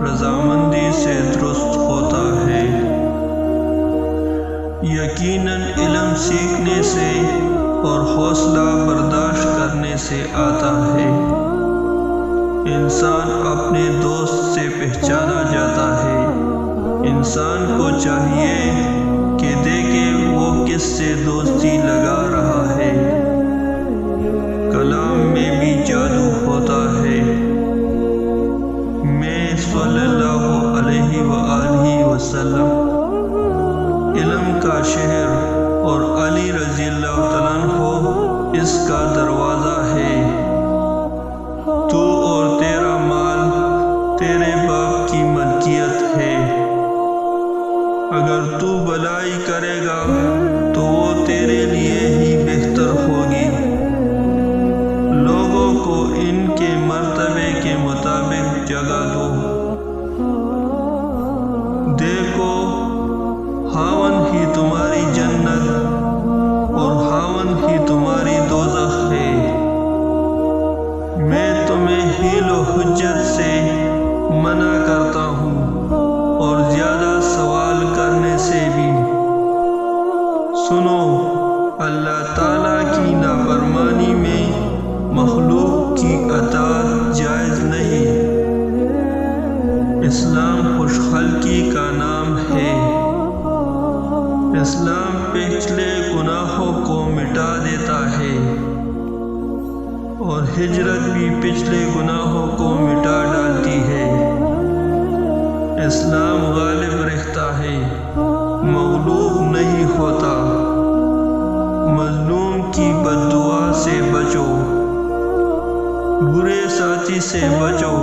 رضامندی سے درست ہوتا ہے۔ یقیناً علم سیکھنے سے اور حوصلہ برداشت کرنے سے آتا ہے۔ انسان اپنے دوست سے پہچانا جاتا ہے۔ انسان کو چاہیے کہ دیکھے وہ کس سے دوستی لگا رہا ہے۔ کلام میں بھی جادو ہوتا ہے۔ میں صلی اللہ علیہ وآلہ وسلم علم کا شہر اور علی رضی اللہ تعالیٰ عنہ اس کا دروازہ ہے۔ تو اور تیرا مال تیرے باپ کی ملکیت ہے۔ اگر تو بھلائی کرے گا تو وہ تیرے لیے ہی بہتر ہوگی۔ لوگوں کو ان کے مرتبے کے مطابق جگہ دو۔ دیکھو، خاوند ہی تمہاری جنت اور خاوند ہی تمہاری دوزخ ہے۔ میں تمہیں حیل و حجت سے منع کرتا ہوں اور زیادہ سوال کرنے سے بھی۔ سنو، اللہ تعالیٰ کی نافرمانی میں مخلوق کی اطاعت جائز نہیں۔ اسلام خوش خلقی کا نام ہے۔ اسلام پچھلے گناہوں کو مٹا دیتا ہے اور ہجرت بھی پچھلے گناہوں کو مٹا ڈالتی ہے۔ اسلام غالب رہتا ہے، مغلوب نہیں ہوتا۔ مظلوم کی بد دعا سے بچو، برے ساتھی سے بچو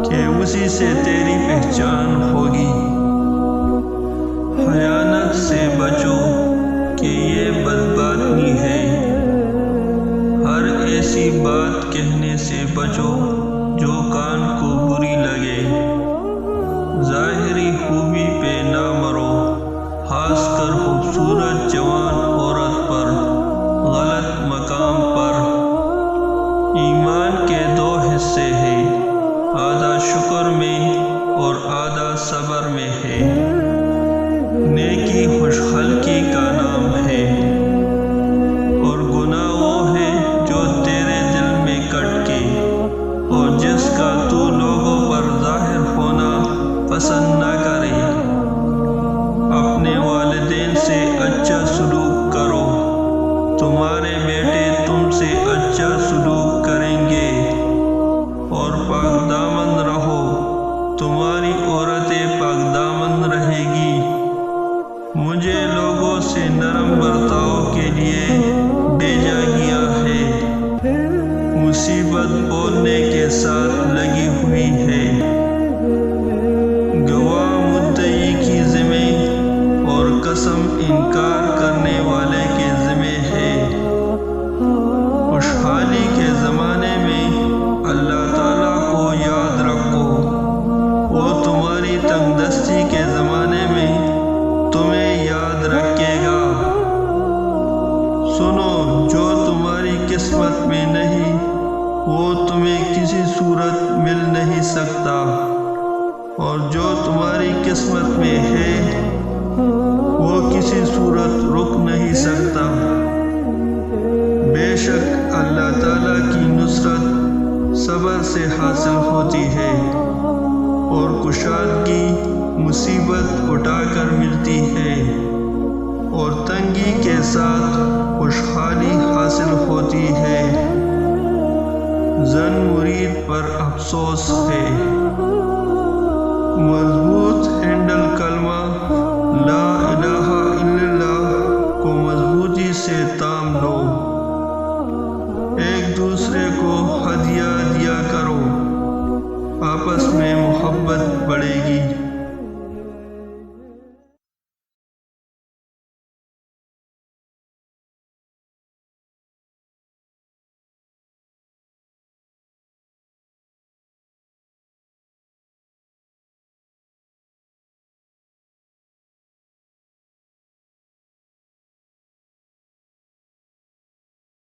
کہ اسی سے تیری پہچان ہوگی۔ خیانت سے بچو کہ یہ بدباطنی ہے۔ ہر ایسی بات کہنے سے بچو جو کان کو بری لگے۔ ظاہری خوبی پہ نہ مرو، خاص کر خوبصورت جوان عورت پر، غلط مقام پر۔ ایمان کے دو حصے ہیں، آدھا شکر میں اور آدھا صبر میں ہے۔ نیکی خوش خلقی کا نام ہے اور گناہ وہ ہے جو تیرے دل میں کٹ کے اور جس کا تو لوگوں پر ظاہر ہونا پسند نہ کرے۔ اپنے والدین سے اچھا سلوک کرو، تمہارے بیٹے تم سے اچھا سلوک کریں گے۔ اور پاک دامن رہو، تمہاری عورتیں پاک دامن رہے گی۔ مجھے لوگوں سے نرم برتاؤ کے لیے بھیجا گیا ہے۔ مصیبت بولنے کے ساتھ لگی ہوئی ہے۔ گواہ مدعی کی ذمہ اور قسم انکار کرنے والے کے ذمہ ہے۔ خوشحالی کے زمانے میں اللہ تعالیٰ کو یاد رکھو، وہ تمہاری تنگ دستی کے زمانے میں تمہیں یاد رکھے گا۔ سنو، جو تمہاری قسمت میں نہیں وہ تمہیں کسی صورت مل نہیں سکتا، اور جو تمہاری قسمت میں ہے وہ کسی صورت رک نہیں سکتا۔ بے شک اللہ تعالیٰ کی نصرت صبر سے حاصل ہوتی ہے، اور کشادگی مصیبت اٹھا کر ملتی ہے، اور تنگی کے ساتھ خوشحالی حاصل ہوتی ہے۔ زن مرید پر افسوس ہے،